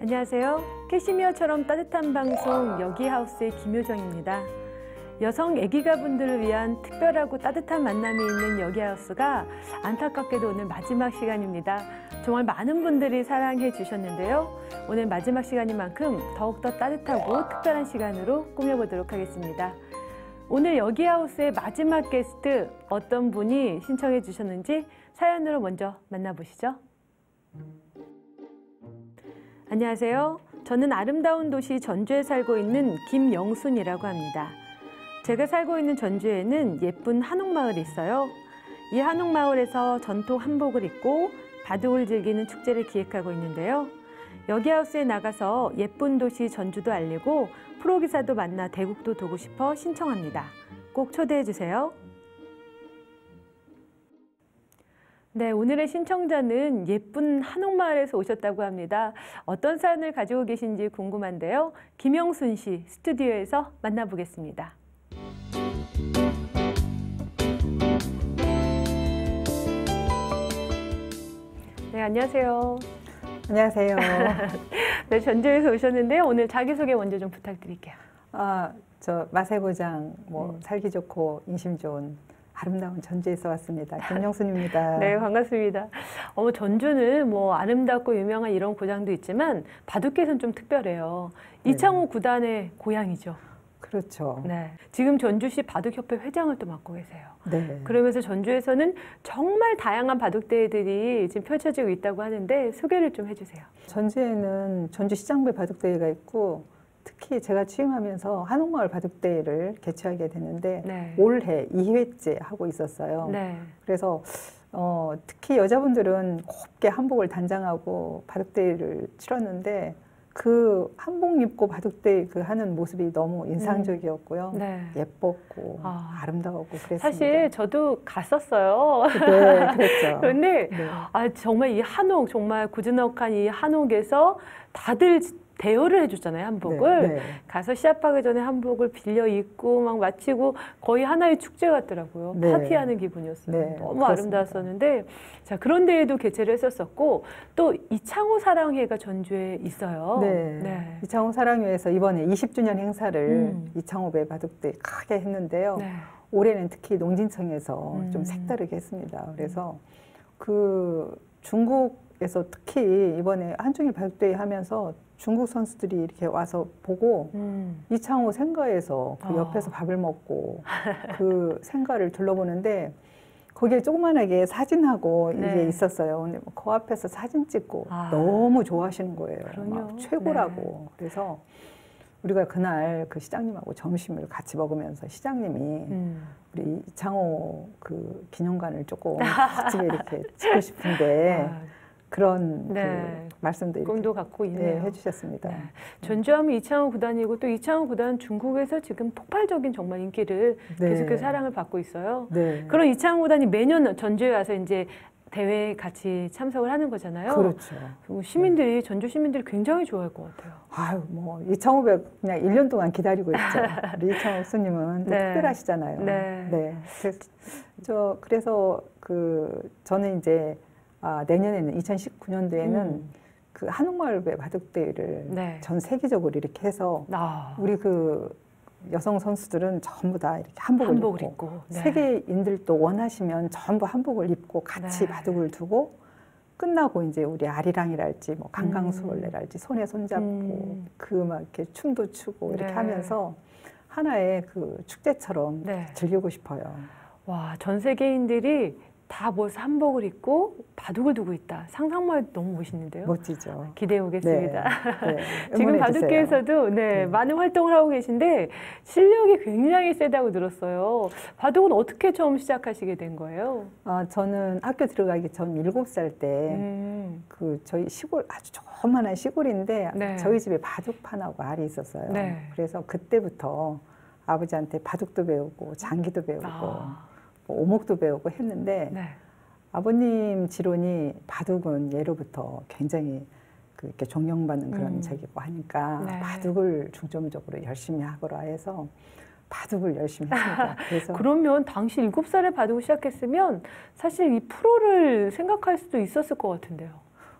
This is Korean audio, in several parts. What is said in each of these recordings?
안녕하세요. 캐시미어처럼 따뜻한 방송 여기하우스의 김효정입니다. 여성 애기가분들을 위한 특별하고 따뜻한 만남이 있는 여기하우스가 안타깝게도 오늘 마지막 시간입니다. 정말 많은 분들이 사랑해 주셨는데요. 오늘 마지막 시간인 만큼 더욱더 따뜻하고 특별한 시간으로 꾸며보도록 하겠습니다. 오늘 여기하우스의 마지막 게스트 어떤 분이 신청해 주셨는지 사연으로 먼저 만나보시죠. 안녕하세요. 저는 아름다운 도시 전주에 살고 있는 김영순이라고 합니다. 제가 살고 있는 전주에는 예쁜 한옥마을이 있어요. 이 한옥마을에서 전통 한복을 입고 바둑을 즐기는 축제를 기획하고 있는데요. 여기하우스에 나가서 예쁜 도시 전주도 알리고 프로기사도 만나 대국도 도고 싶어 신청합니다. 꼭 초대해 주세요. 네, 오늘의 신청자는 예쁜 한옥마을에서 오셨다고 합니다. 어떤 사연을 가지고 계신지 궁금한데요. 김영순 씨 스튜디오에서 만나보겠습니다. 네, 안녕하세요. 안녕하세요. 네, 전주에서 오셨는데요. 오늘 자기소개 먼저 좀 부탁드릴게요. 저 마세고장 살기 좋고 인심 좋은 아름다운 전주에서 왔습니다. 김영순입니다. 네, 반갑습니다. 전주는 아름답고 유명한 이런 고장도 있지만 바둑계에서는 좀 특별해요. 네. 이창호 구단의 고향이죠. 그렇죠. 네, 지금 전주시 바둑협회 회장을 또 맡고 계세요. 네. 그러면서 전주에서는 정말 다양한 바둑대회들이 지금 펼쳐지고 있다고 하는데 소개를 좀 해주세요. 전주에는 전주시장배 바둑대회가 있고 특히 제가 취임하면서 한옥마을 바둑대회를 개최하게 되는데 네. 올해 2회째 하고 있었어요. 네. 그래서 특히 여자분들은 곱게 한복을 단장하고 바둑대회를 치렀는데 그 한복 입고 바둑대회 하는 모습이 너무 인상적이었고요. 네. 예뻤고 아름다웠고 그랬습니다. 사실 저도 갔었어요. 네, 그랬죠. 그런데 네. 정말 이 한옥, 정말 고즈넉한 이 한옥에서 다들 대여를 해줬잖아요, 한복을. 네, 네. 가서 시합하기 전에 한복을 빌려 입고 막 마치고 거의 하나의 축제 같더라고요. 네. 파티하는 기분이었어요. 네, 너무 그렇습니다. 아름다웠었는데 자, 그런 대회도 개최를 했었었고 또 이창호 사랑회가 전주에 있어요. 네, 네. 이창호 사랑회에서 이번에 20주년 행사를 이창호배 바둑대 크게 했는데요. 네. 올해는 특히 농진청에서 좀 색다르게 했습니다. 그래서 중국에서 특히 이번에 한중일 바둑대회 하면서 중국 선수들이 이렇게 와서 보고 이창호 생가에서 그 옆에서 밥을 먹고 그 생가를 둘러보는데 거기에 조그만하게 사진하고 네. 이게 있었어요. 근데 그 앞에서 사진 찍고 너무 좋아하시는 거예요. 막 최고라고. 네. 그래서 우리가 그날 그 시장님하고 점심을 같이 먹으면서 시장님이 우리 이창호 그 기념관을 조금 멋지게 이렇게 찍고 싶은데 그런 네. 말씀도 꿈도 갖고 있네요. 네, 해주셨습니다. 네. 전주하면 이창호 구단이고 또 이창호 구단은 중국에서 지금 폭발적인 정말 인기를 네. 계속해서 사랑을 받고 있어요. 네. 그런 이창호 구단이 매년 전주에 와서 이제 대회에 같이 참석을 하는 거잖아요. 그렇죠. 시민들이 네. 전주 시민들이 굉장히 좋아할 것 같아요. 아유, 이창호배 그냥 1년 동안 기다리고 있죠. 우리 이창호 스님은 또 네. 특별하시잖아요. 네. 네. 그래서 저는 이제 내년에는 2019년도에는 그 한옥마을배 바둑대회를 네. 전 세계적으로 이렇게 해서 우리 여성 선수들은 전부 다 이렇게 한복을 입고 네. 세계인들도 원하시면 전부 한복을 입고 같이 네. 바둑을 두고 끝나고 이제 우리 아리랑이랄지 강강수월래랄지 손에 손잡고 막 이렇게 춤도 추고 이렇게 네. 하면서 하나의 축제처럼 네. 즐기고 싶어요. 와, 전 세계인들이 다 모여서 한복을 입고 바둑을 두고 있다. 상상만 해도 너무 멋있는데요. 멋지죠. 기대해 보겠습니다. 네. 네. 지금 바둑계에서도 네, 많은 활동을 하고 계신데 실력이 굉장히 세다고 들었어요. 바둑은 어떻게 처음 시작하시게 된 거예요? 저는 학교 들어가기 전 7살 때 저희 시골 아주 조그만한 시골인데 네. 저희 집에 바둑판하고 알이 있었어요. 네. 그래서 그때부터 아버지한테 바둑도 배우고 장기도 배우고 오목도 배우고 했는데 네. 아버님 지론이 바둑은 예로부터 굉장히 이렇게 존경받는 그런 책이고 하니까 네. 바둑을 중점적으로 열심히 하거라 해서 바둑을 열심히 했습니다. 그래서 그러면 당시 7살에 바둑을 시작했으면 사실 이 프로를 생각할 수도 있었을 것 같은데요.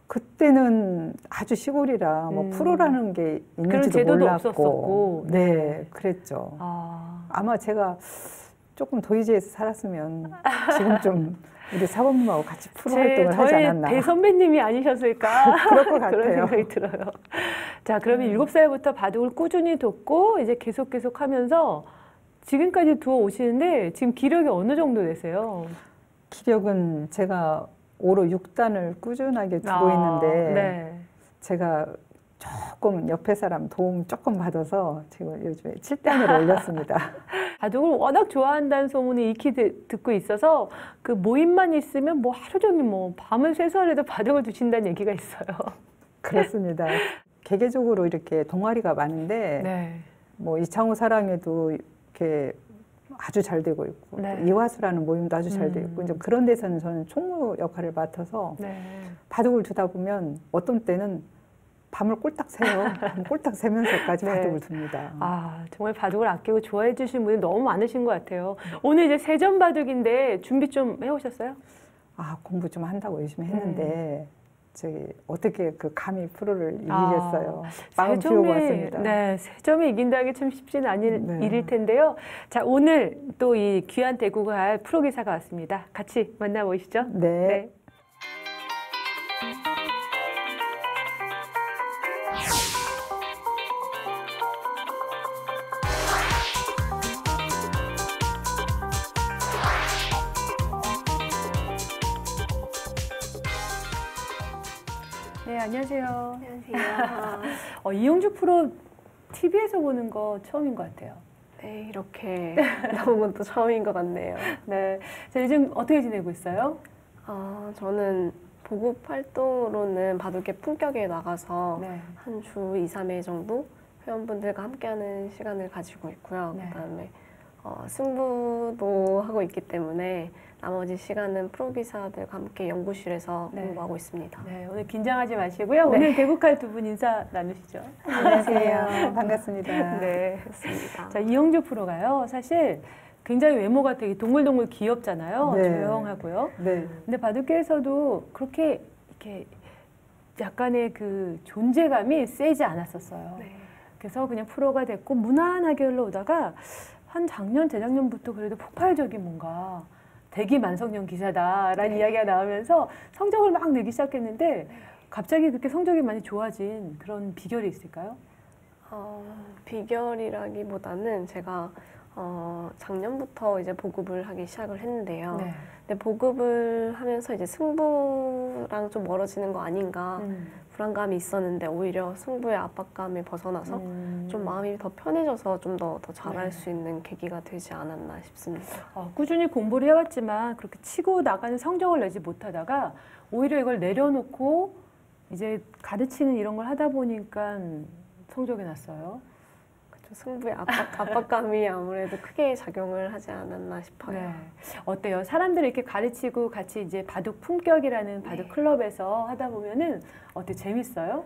그때는 아주 시골이라 뭐 프로라는 게 있는지도 제도도 몰랐고, 없었었고. 네, 그랬죠. 아마 제가 조금 도의지에서 살았으면 지금 좀 우리 사범님하고 같이 프로 활동을 하지 않았나. 저희 대선배님이 아니셨을까? 그럴 것 같아요. 그런 생각이 들어요. 자, 그러면 7살부터 바둑을 꾸준히 돕고 이제 계속 하면서 지금까지 두어 오시는데 지금 기력이 어느 정도 되세요? 기력은 제가 5로 6단을 꾸준하게 두고 있는데 네. 제가 조금 옆에 사람 도움 조금 받아서 지금 요즘에 7단으로 올렸습니다. 바둑을 워낙 좋아한다는 소문이 익히 듣고 있어서 그 모임만 있으면 뭐 하루 종일 뭐 밤을 새서라도 바둑을 두신다는 얘기가 있어요. 그렇습니다. 개개적으로 이렇게 동아리가 많은데 네. 뭐 이창호 사랑에도 이렇게 아주 잘 되고 있고 네. 이화수라는 모임도 아주 잘 되고 있고 이제 그런 데서는 저는 총무 역할을 맡아서 네. 바둑을 두다 보면 어떤 때는 밤을 꼴딱 새요. 꼴딱 새면서까지 네. 바둑을 둡니다. 아, 정말 바둑을 아끼고 좋아해 주신 분이 너무 많으신 것 같아요. 오늘 이제 세전 바둑인데 준비 좀 해오셨어요? 아, 공부 좀 한다고 열심히 했는데 저기 어떻게 그 감히 프로를 이기겠어요. 마음 비우고 왔습니다. 네, 세점에 이긴다는 게 참 쉽지는 않은 네. 일일 텐데요. 자, 오늘 또 이 귀한 대국을 할 프로 기사가 왔습니다. 같이 만나보시죠. 네. 네, 안녕하세요. 안녕하세요. 이용주 프로 TV에서 보는 거 처음인 것 같아요. 네, 이렇게 나온 건 또 처음인 것 같네요. 네, 자, 요즘 어떻게 지내고 있어요? 저는 보급 활동으로는 바둑의 품격에 나가서 네. 한 주 2, 3회 정도 회원분들과 함께하는 시간을 가지고 있고요. 네. 그다음에 승부도 하고 있기 때문에 나머지 시간은 프로기사들과 함께 연구실에서 네. 공부하고 있습니다. 네, 오늘 긴장하지 마시고요. 네. 오늘 대국할 두 분 인사 나누시죠. 안녕하세요. 반갑습니다. 네. 그렇습니다. 자, 이용주 프로가요. 사실 굉장히 외모가 되게 동글동글 귀엽잖아요. 네. 조용하고요. 네. 근데 바둑계에서도 그렇게 이렇게 약간의 그 존재감이 세지 않았었어요. 네. 그래서 그냥 프로가 됐고 무난하게 흘러오다가 한 작년, 재작년부터 그래도 폭발적인 뭔가 대기만성형 기사다라는 네. 이야기가 나오면서 성적을 막 내기 시작했는데 갑자기 그렇게 성적이 많이 좋아진 그런 비결이 있을까요? 비결이라기보다는 제가 작년부터 이제 보급을 하기 시작을 했는데요. 네. 근데 보급을 하면서 이제 승부랑 좀 멀어지는 거 아닌가 불안감이 있었는데 오히려 승부의 압박감에 벗어나서 좀 마음이 더 편해져서 좀 더 잘할 네. 수 있는 계기가 되지 않았나 싶습니다. 꾸준히 공부를 해왔지만 그렇게 치고 나가는 성적을 내지 못하다가 오히려 이걸 내려놓고 이제 가르치는 이런 걸 하다 보니까 성적이 났어요. 그렇죠. 승부의 압박감이 아무래도 크게 작용을 하지 않았나 싶어요. 네. 어때요? 사람들을 이렇게 가르치고 같이 이제 바둑 품격이라는 바둑 네. 클럽에서 하다 보면은 어때? 재밌어요?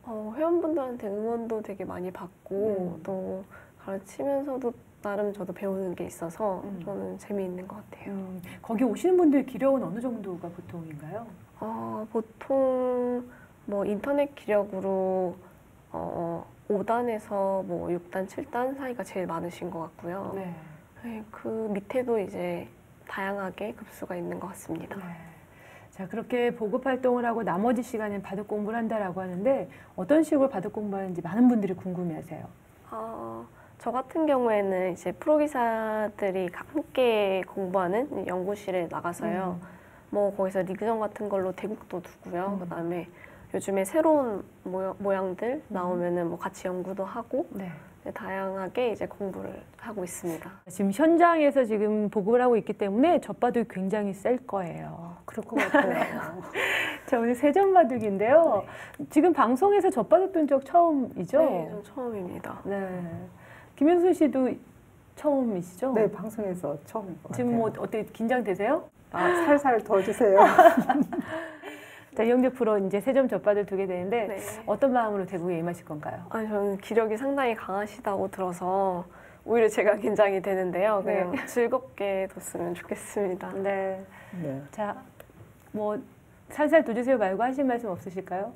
회원분들한테 응원도 되게 많이 받고 또 가르치면서도 나름 저도 배우는 게 있어서 저는 재미있는 것 같아요. 거기 오시는 분들 기력은 어느 정도가 보통인가요? 보통 뭐 인터넷 기력으로 5단에서 뭐 6단, 7단 사이가 제일 많으신 것 같고요. 네. 네, 그 밑에도 이제 다양하게 급수가 있는 것 같습니다. 네. 자, 그렇게 보급 활동을 하고 나머지 시간엔 바둑 공부를 한다라고 하는데 어떤 식으로 바둑 공부하는지 많은 분들이 궁금해하세요. 저 같은 경우에는 이제 프로기사들이 함께 공부하는 연구실에 나가서요. 뭐 거기서 리그전 같은 걸로 대국도 두고요. 그다음에 요즘에 새로운 모양들 나오면은 뭐 같이 연구도 하고 네. 다양하게 이제 공부를 하고 있습니다. 지금 현장에서 지금 보급을 하고 있기 때문에 젖바둑이 굉장히 셀 거예요. 그럴 것 같아요. 자, 오늘 세전바둑인데요. 지금 방송에서 젖바둑 둔 적 처음이죠? 네, 전 처음입니다. 네. 김현순 씨도 처음이시죠? 네, 방송에서 처음인 것 같아요. 지금 뭐 어떻게 긴장되세요? 살살 더 주세요. 자, 이용주 프로 이제 세점 젖바둑 두게 되는데 네. 어떤 마음으로 대국에 임하실 건가요? 저는 기력이 상당히 강하시다고 들어서 오히려 제가 긴장이 되는데요. 그냥 즐겁게 뒀으면 좋겠습니다. 네. 네. 자, 뭐 살살 도주세요 말고 하신 말씀 없으실까요?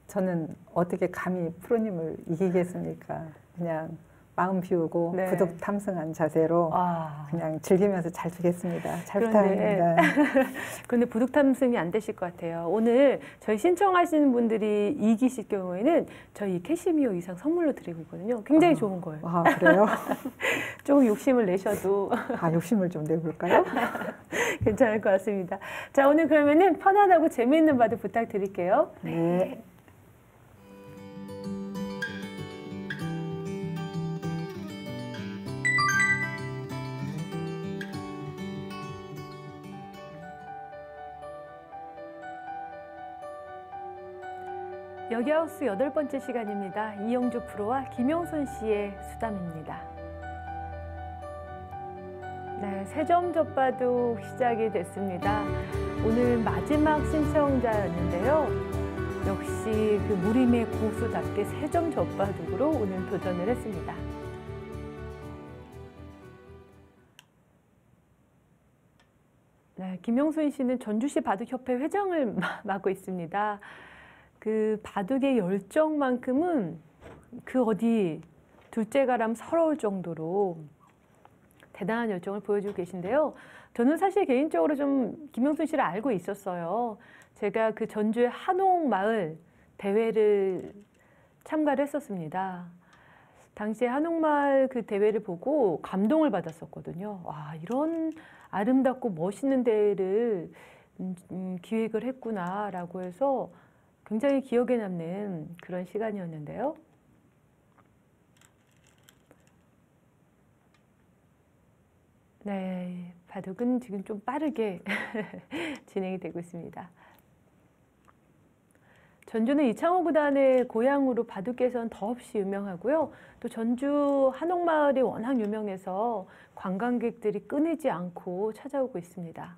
저는 어떻게 감히 프로님을 이기겠습니까? 그냥 마음 비우고 네. 부득 탐승한 자세로 그냥 즐기면서 잘 두겠습니다. 잘 부탁드립니다. 그런데 부득 탐승이 안 되실 것 같아요. 오늘 저희 신청하시는 분들이 이기실 경우에는 저희 캐시미어 의상 선물로 드리고 있거든요. 굉장히 좋은 거예요. 아, 그래요? 조금 욕심을 내셔도 욕심을 좀 내볼까요? 괜찮을 것 같습니다. 자, 오늘 그러면은 편안하고 재미있는 바둑 부탁드릴게요. 네. 여기하우스 8번째 시간입니다. 이영주 프로와 김영선 씨의 수담입니다. 네, 세점 젖바둑 시작이 됐습니다. 오늘 마지막 신청자였는데요. 역시 그 무림의 고수답게 세점 젖바둑으로 오늘 도전을 했습니다. 네, 김영선 씨는 전주시 바둑협회 회장을 맡고 있습니다. 그 바둑의 열정만큼은 그 어디 둘째가람 서러울 정도로 대단한 열정을 보여주고 계신데요. 저는 사실 개인적으로 좀 김영순 씨를 알고 있었어요. 제가 그 전주의 한옥마을 대회를 참가를 했었습니다. 당시에 한옥마을 그 대회를 보고 감동을 받았었거든요. 와, 이런 아름답고 멋있는 대회를 기획을 했구나라고 해서 굉장히 기억에 남는 그런 시간이었는데요. 네, 바둑은 지금 좀 빠르게 진행이 되고 있습니다. 전주는 이창호 구단의 고향으로 바둑계에서는 더없이 유명하고요. 또 전주 한옥마을이 워낙 유명해서 관광객들이 끊이지 않고 찾아오고 있습니다.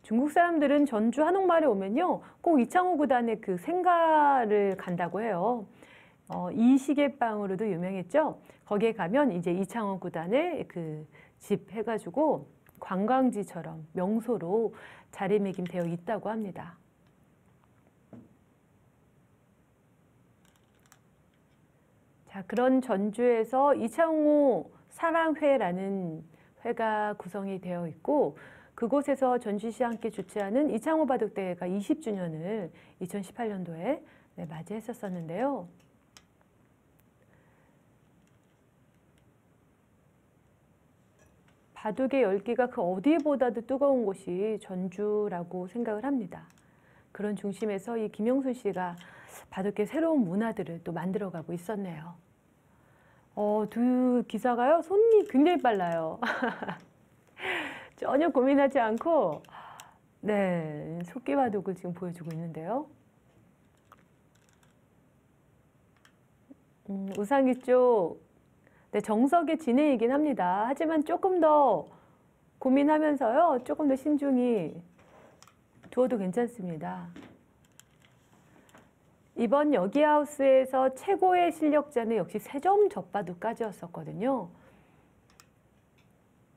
중국 사람들은 전주 한옥마을에 오면요, 꼭 이창호 구단의 그 생가를 간다고 해요. 이시계방으로도 유명했죠. 거기에 가면 이제 이창호 구단의 그 집 해가지고 관광지처럼 명소로 자리매김되어 있다고 합니다. 자, 그런 전주에서 이창호 사랑회라는 회가 구성이 되어 있고, 그곳에서 전주시와 함께 주최하는 이창호 바둑대회가 20주년을 2018년도에 맞이했었는데요. 바둑의 열기가 그 어디보다도 뜨거운 곳이 전주라고 생각을 합니다. 그런 중심에서 이 김영순 씨가 바둑계 새로운 문화들을 또 만들어가고 있었네요. 두 기사가요, 손이 굉장히 빨라요. 전혀 고민하지 않고 네, 속기 바둑을 지금 보여주고 있는데요. 우상기 쪽 네, 정석의 진행이긴 합니다. 하지만 조금 더 고민하면서요, 조금 더 신중히 두어도 괜찮습니다. 이번 여기하우스에서 최고의 실력자는 역시 세점 젖바둑까지였었거든요.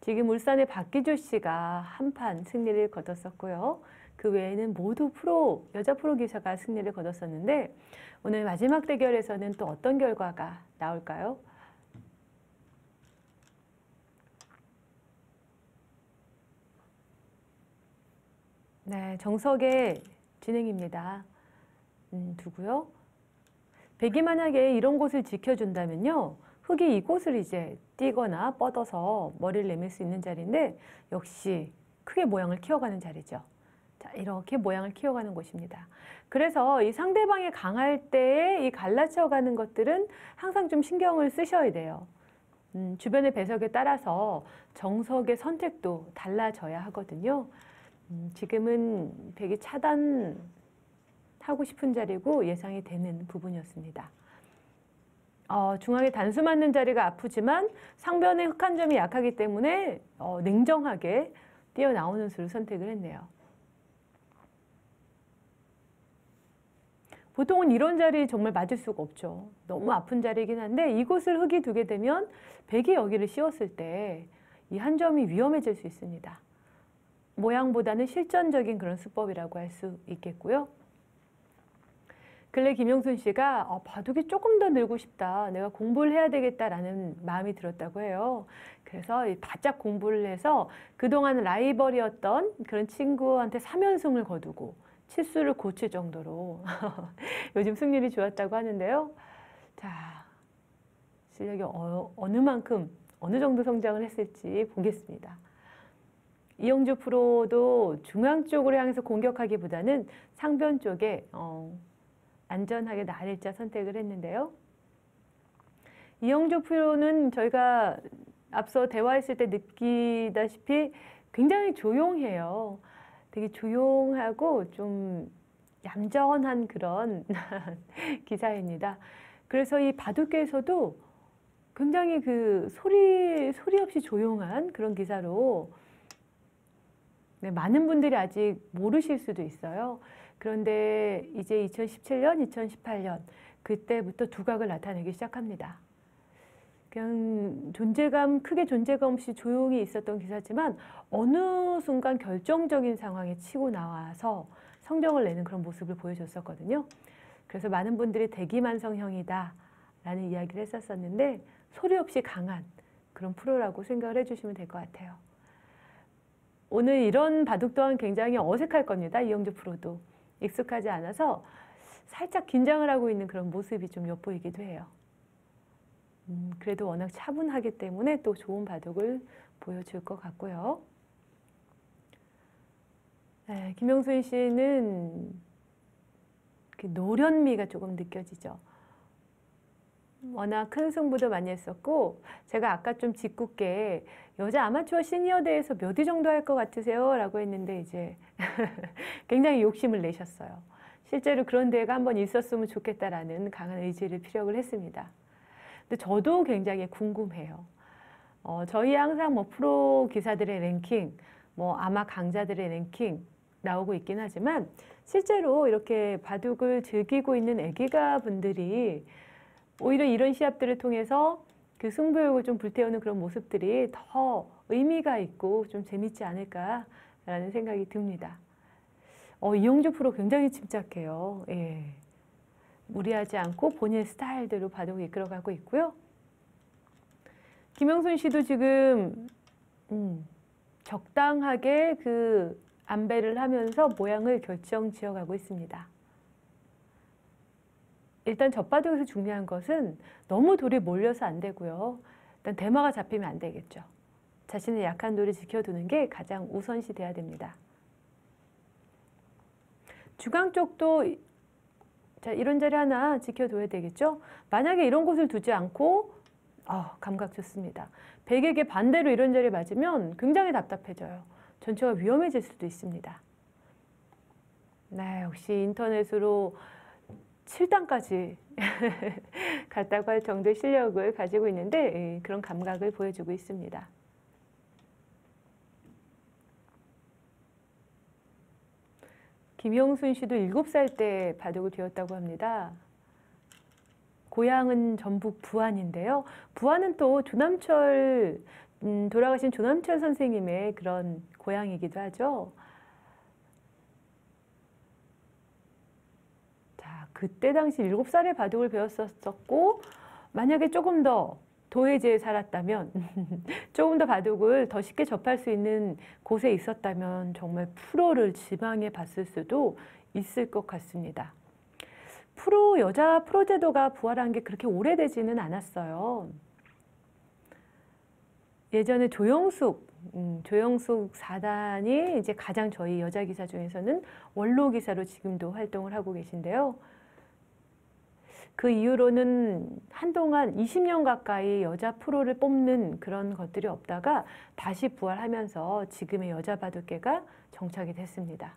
지금 울산의 박기주 씨가 한판 승리를 거뒀었고요. 그 외에는 모두 여자 프로 기사가 승리를 거뒀었는데, 오늘 마지막 대결에서는 또 어떤 결과가 나올까요? 네, 정석의 진행입니다. 두고요. 백이 만약에 이런 곳을 지켜준다면요, 흑이 이곳을 이제 뛰거나 뻗어서 머리를 내밀 수 있는 자리인데, 역시 크게 모양을 키워가는 자리죠. 자, 이렇게 모양을 키워가는 곳입니다. 그래서 이 상대방이 강할 때에 이 갈라쳐가는 것들은 항상 좀 신경을 쓰셔야 돼요. 주변의 배석에 따라서 정석의 선택도 달라져야 하거든요. 지금은 백이 차단하고 싶은 자리고 예상이 되는 부분이었습니다. 중앙에 단수 맞는 자리가 아프지만 상변의 흑 한 점이 약하기 때문에 냉정하게 뛰어나오는 수를 선택을 했네요. 보통은 이런 자리 정말 맞을 수가 없죠. 너무 아픈 자리이긴 한데, 이곳을 흑이 두게 되면 백이 여기를 씌웠을 때 이 한 점이 위험해질 수 있습니다. 모양보다는 실전적인 그런 수법이라고 할 수 있겠고요. 근래 김영순 씨가 바둑이 조금 더 늘고 싶다. 내가 공부를 해야 되겠다라는 마음이 들었다고 해요. 그래서 바짝 공부를 해서 그동안 라이벌이었던 그런 친구한테 3연승을 거두고 치수를 고칠 정도로 요즘 승률이 좋았다고 하는데요. 자, 실력이 어느 만큼, 어느 정도 성장을 했을지 보겠습니다. 이영주 프로도 중앙 쪽으로 향해서 공격하기보다는 상변 쪽에 안전하게 나일자 선택을 했는데요. 이영주 프로는 저희가 앞서 대화했을 때 느끼다시피 굉장히 조용해요. 되게 조용하고 좀 얌전한 그런 기사입니다. 그래서 이 바둑계에서도 굉장히 그 소리 없이 조용한 그런 기사로 네, 많은 분들이 아직 모르실 수도 있어요. 그런데 이제 2017년, 2018년 그때부터 두각을 나타내기 시작합니다. 그냥 크게 존재감 없이 조용히 있었던 기사지만 어느 순간 결정적인 상황에 치고 나와서 성적을 내는 그런 모습을 보여줬었거든요. 그래서 많은 분들이 대기만성형이다 라는 이야기를 했었는데 소리 없이 강한 그런 프로라고 생각을 해주시면 될 것 같아요. 오늘 이런 바둑 또한 굉장히 어색할 겁니다. 이영주 프로도. 익숙하지 않아서 살짝 긴장을 하고 있는 그런 모습이 좀 엿보이기도 해요. 그래도 워낙 차분하기 때문에 또 좋은 바둑을 보여줄 것 같고요. 네, 김영순 씨는 노련미가 조금 느껴지죠. 워낙 큰 승부도 많이 했었고 제가 아까 좀 짓궂게 여자 아마추어 시니어 대회에서 몇 위 정도 할 것 같으세요? 라고 했는데 이제 굉장히 욕심을 내셨어요. 실제로 그런 대회가 한번 있었으면 좋겠다라는 강한 의지를 피력을 했습니다. 근데 저도 굉장히 궁금해요. 저희 항상 뭐 프로 기사들의 랭킹, 뭐 아마 강자들의 랭킹 나오고 있긴 하지만 실제로 이렇게 바둑을 즐기고 있는 애기가 분들이 오히려 이런 시합들을 통해서 그 승부욕을 좀 불태우는 그런 모습들이 더 의미가 있고 좀 재밌지 않을까라는 생각이 듭니다. 이영주 프로 굉장히 침착해요. 예. 무리하지 않고 본인의 스타일대로 바둑을 이끌어가고 있고요. 김영순 씨도 지금 적당하게 그 안배를 하면서 모양을 결정 지어가고 있습니다. 일단 젖바둑에서 중요한 것은 너무 돌이 몰려서 안 되고요. 일단 대마가 잡히면 안 되겠죠. 자신의 약한 돌을 지켜두는 게 가장 우선시 돼야 됩니다. 중앙 쪽도 자, 이런 자리 하나 지켜둬야 되겠죠. 만약에 이런 곳을 두지 않고 감각 좋습니다. 백에게 반대로 이런 자리에 맞으면 굉장히 답답해져요. 전체가 위험해질 수도 있습니다. 네, 역시 인터넷으로 7단까지 갔다고 할 정도의 실력을 가지고 있는데 그런 감각을 보여주고 있습니다. 김영순 씨도 7살 때 바둑을 배웠다고 합니다. 고향은 전북 부안인데요. 부안은 또 조남철, 돌아가신 조남철 선생님의 그런 고향이기도 하죠. 자, 그때 당시 7살에 바둑을 배웠었고 만약에 조금 더 도예지에 살았다면 조금 더 바둑을 더 쉽게 접할 수 있는 곳에 있었다면 정말 프로를 지망해 봤을 수도 있을 것 같습니다. 여자 프로 제도가 부활한 게 그렇게 오래되지는 않았어요. 예전에 조영숙 4단이 이제 가장 저희 여자 기사 중에서는 원로 기사로 지금도 활동을 하고 계신데요. 그 이후로는 한동안 20년 가까이 여자 프로를 뽑는 그런 것들이 없다가 다시 부활하면서 지금의 여자 바둑계가 정착이 됐습니다.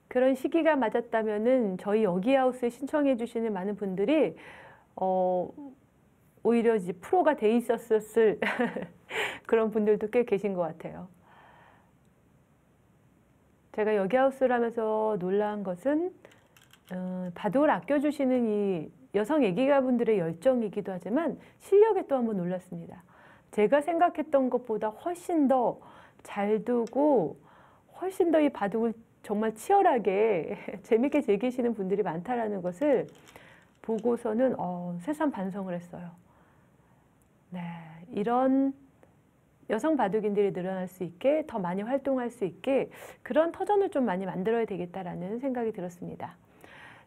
그런 시기가 맞았다면은 저희 여기하우스에 신청해 주시는 많은 분들이 오히려 이제 프로가 돼 있었을 그런 분들도 꽤 계신 것 같아요. 제가 여기하우스를 하면서 놀란 것은 바둑을 아껴주시는 이 여성 애기가분들의 열정이기도 하지만 실력에 또 한번 놀랐습니다. 제가 생각했던 것보다 훨씬 더 잘 두고 훨씬 더 이 바둑을 정말 치열하게 재밌게 즐기시는 분들이 많다라는 것을 보고서는 새삼 반성을 했어요. 네, 이런 여성 바둑인들이 늘어날 수 있게, 더 많이 활동할 수 있게 그런 터전을 좀 많이 만들어야 되겠다라는 생각이 들었습니다.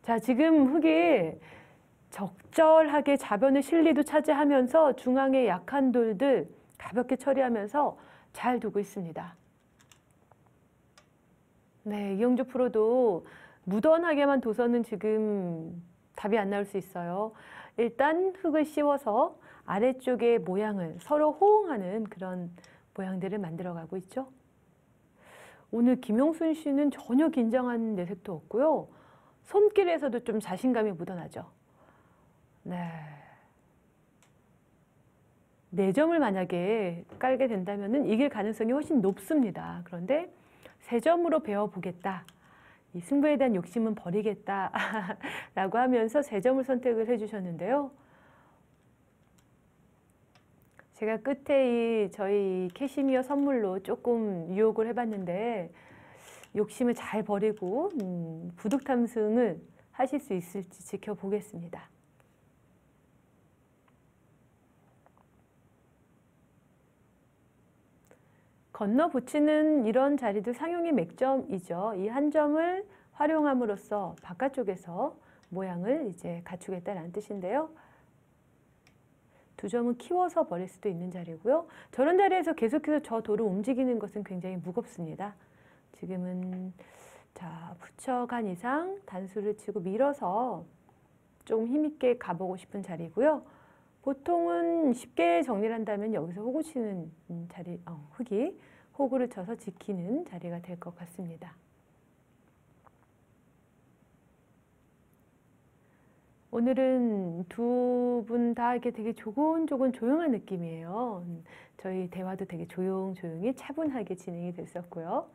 자, 지금 흙이 적절하게 자변의 실리도 차지하면서 중앙의 약한 돌들 가볍게 처리하면서 잘 두고 있습니다. 네, 이영주 프로도 무던하게만 둬서는 지금 답이 안 나올 수 있어요. 일단 흙을 씌워서 아래쪽의 모양을 서로 호응하는 그런 모양들을 만들어가고 있죠. 오늘 김용순 씨는 전혀 긴장한 내색도 없고요. 손길에서도 좀 자신감이 묻어나죠. 네. 4점을 만약에 깔게 된다면 이길 가능성이 훨씬 높습니다. 그런데 3점으로 배워보겠다. 이 승부에 대한 욕심은 버리겠다 라고 하면서 3점을 선택을 해주셨는데요. 제가 끝에 저희 캐시미어 선물로 조금 유혹을 해봤는데 욕심을 잘 버리고 부득 탐승을 하실 수 있을지 지켜보겠습니다. 건너 붙이는 이런 자리도 상용의 맥점이죠. 이 한 점을 활용함으로써 바깥쪽에서 모양을 이제 갖추겠다는 뜻인데요. 2점은 키워서 버릴 수도 있는 자리고요. 저런 자리에서 계속해서 저 돌을 움직이는 것은 굉장히 무겁습니다. 지금은 자, 붙여간 이상 단수를 치고 밀어서 조금 힘있게 가보고 싶은 자리고요. 보통은 쉽게 정리를 한다면 여기서 호구 치는 자리, 흙이 호구를 쳐서 지키는 자리가 될 것 같습니다. 오늘은 두 분 다 이렇게 되게 조곤조곤 조용한 느낌이에요. 저희 대화도 되게 조용조용히 차분하게 진행이 됐었고요.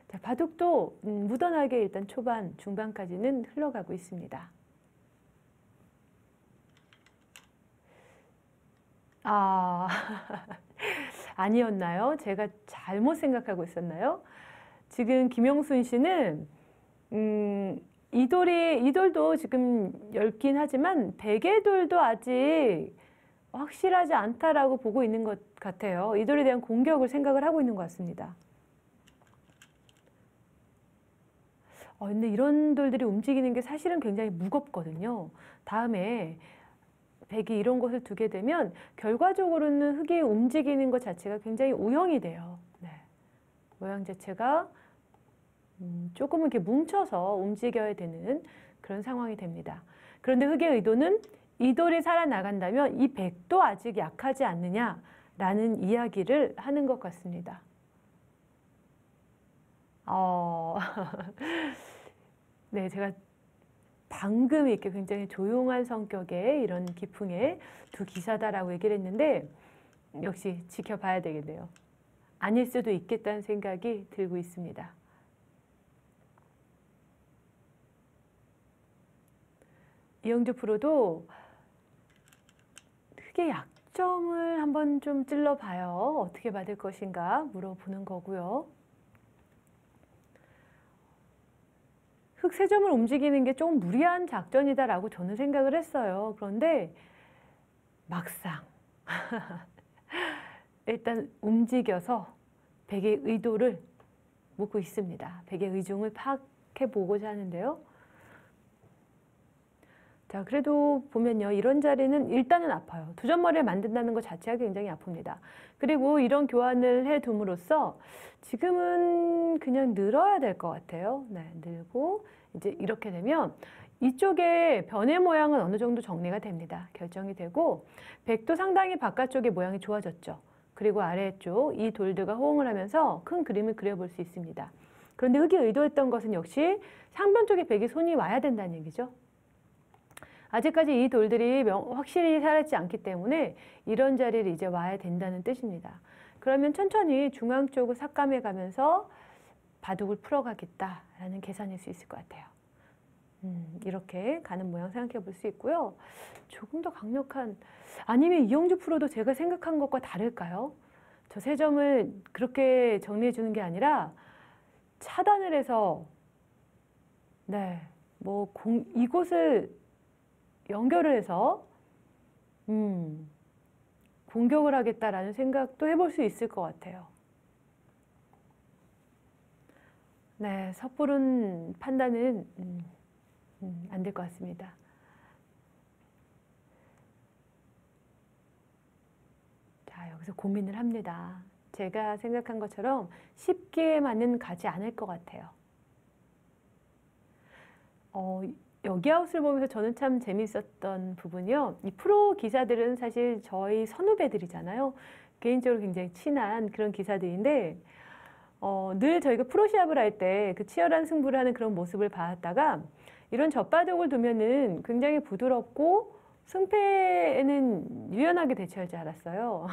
자, 바둑도 무던하게 일단 초반, 중반까지는 흘러가고 있습니다. 아니었나요? 제가 잘못 생각하고 있었나요? 지금 김용순 씨는 이 돌도 지금 엷긴 하지만 백의 돌도 아직 확실하지 않다라고 보고 있는 것 같아요. 이 돌에 대한 공격을 생각을 하고 있는 것 같습니다. 근데 이런 돌들이 움직이는 게 사실은 굉장히 무겁거든요. 다음에 백이 이런 곳을 두게 되면 결과적으로는 흙이 움직이는 것 자체가 굉장히 우영이 돼요. 네. 모양 자체가 조금은 이렇게 뭉쳐서 움직여야 되는 그런 상황이 됩니다. 그런데 흙의 의도는 이 돌이 살아나간다면 이 백도 아직 약하지 않느냐라는 이야기를 하는 것 같습니다. 네, 제가 방금 이렇게 굉장히 조용한 성격의 이런 기풍의 두 기사다라고 얘기를 했는데 역시 지켜봐야 되겠네요. 아닐 수도 있겠다는 생각이 들고 있습니다. 이영주 프로도 흙의 약점을 한번 좀 찔러봐요. 어떻게 받을 것인가 물어보는 거고요. 흙 3점을 움직이는 게 조금 무리한 작전이다라고 저는 생각을 했어요. 그런데 막상 일단 움직여서 백의 의도를 묻고 있습니다. 백의 의중을 파악해 보고자 하는데요. 자, 그래도 보면요. 이런 자리는 일단은 아파요. 2점머리를 만든다는 것 자체가 굉장히 아픕니다. 그리고 이런 교환을 해둠으로써 지금은 그냥 늘어야 될 것 같아요. 네, 늘고 이제 이렇게 되면 이쪽에 변의 모양은 어느 정도 정리가 됩니다. 결정이 되고 백도 상당히 바깥쪽의 모양이 좋아졌죠. 그리고 아래쪽 이 돌들과 호응을 하면서 큰 그림을 그려볼 수 있습니다. 그런데 흙이 의도했던 것은 역시 상변 쪽에 백이 손이 와야 된다는 얘기죠. 아직까지 이 돌들이 확실히 살아있지 않기 때문에 이런 자리를 이제 와야 된다는 뜻입니다. 그러면 천천히 중앙 쪽을 삭감해 가면서 바둑을 풀어가겠다라는 계산일 수 있을 것 같아요. 이렇게 가는 모양 생각해 볼 수 있고요. 조금 더 강력한, 아니면 이영주 프로도 제가 생각한 것과 다를까요? 저 세 점을 그렇게 정리해 주는 게 아니라 차단을 해서 네, 뭐 이곳을 연결을 해서 공격을 하겠다라는 생각도 해볼 수 있을 것 같아요. 네, 섣부른 판단은 안 될 것 같습니다. 자, 여기서 고민을 합니다. 제가 생각한 것처럼 쉽게만은 가지 않을 것 같아요. 여기아웃을 보면서 저는 참 재밌었던 부분이요. 이 프로 기사들은 사실 저희 선후배들이잖아요. 개인적으로 굉장히 친한 그런 기사들인데 늘 저희가 프로시합을 할 때 그 치열한 승부를 하는 그런 모습을 봤다가 이런 젖바둑을 두면은 굉장히 부드럽고 승패에는 유연하게 대처할 줄 알았어요.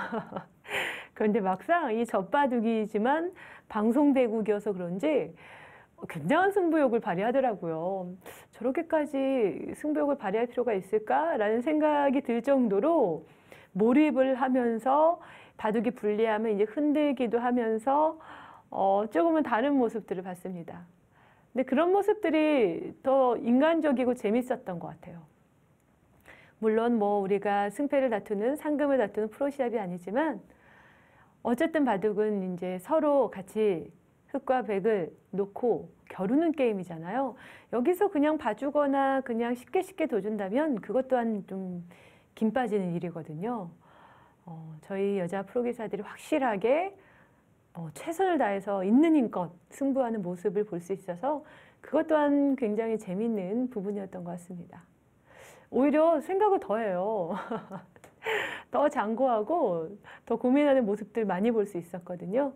그런데 막상 이 젖바둑이지만 방송대국이어서 그런지 굉장한 승부욕을 발휘하더라고요. 저렇게까지 승부욕을 발휘할 필요가 있을까라는 생각이 들 정도로 몰입을 하면서 바둑이 불리하면 이제 흔들기도 하면서 조금은 다른 모습들을 봤습니다. 근데 그런 모습들이 더 인간적이고 재밌었던 것 같아요. 물론 뭐 우리가 승패를 다투는 상금을 다투는 프로시합이 아니지만 어쨌든 바둑은 이제 서로 같이 흑과 백을 놓고 겨루는 게임이잖아요. 여기서 그냥 봐주거나 그냥 쉽게 둬준다면 그것 또한 좀 김 빠지는 일이거든요. 저희 여자 프로기사들이 확실하게 최선을 다해서 있는 힘껏 승부하는 모습을 볼 수 있어서 그것 또한 굉장히 재밌는 부분이었던 것 같습니다. 오히려 생각을 더 해요. 더 장고하고 더 고민하는 모습들 많이 볼 수 있었거든요.